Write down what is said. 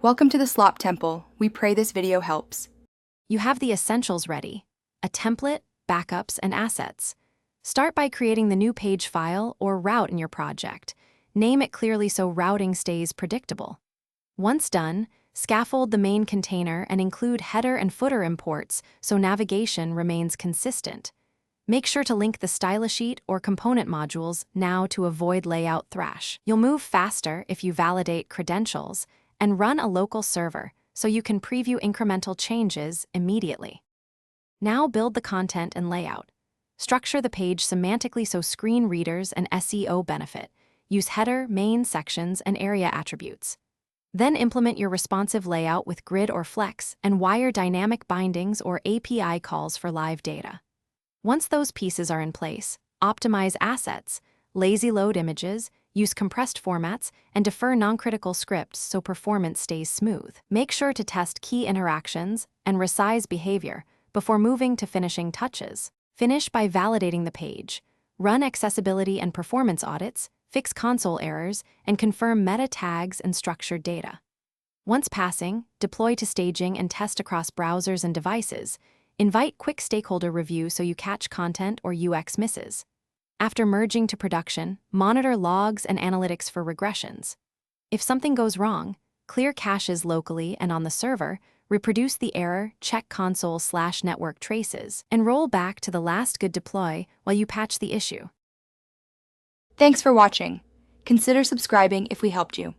Welcome to the Slop Temple. We pray this video helps. You have the essentials ready: a template, backups, and assets. Start by creating the new page file or route in your project. Name it clearly so routing stays predictable. Once done, scaffold the main container and include header and footer imports so navigation remains consistent. Make sure to link the stylesheet or component modules now to avoid layout thrash. You'll move faster if you validate credentials and run a local server so you can preview incremental changes immediately. Now build the content and layout. Structure the page semantically so screen readers and SEO benefit. Use header, main sections, and area attributes. Then implement your responsive layout with grid or flex and wire dynamic bindings or API calls for live data. Once those pieces are in place, optimize assets, lazy load images, use compressed formats, and defer non-critical scripts so performance stays smooth. Make sure to test key interactions and resize behavior before moving to finishing touches. Finish by validating the page. Run accessibility and performance audits, fix console errors, and confirm meta tags and structured data. Once passing, deploy to staging and test across browsers and devices. Invite quick stakeholder review so you catch content or UX misses. After merging to production, monitor logs and analytics for regressions. If something goes wrong, clear caches locally and on the server, reproduce the error, check console/network traces, and roll back to the last good deploy while you patch the issue. Thanks for watching. Consider subscribing if we helped you.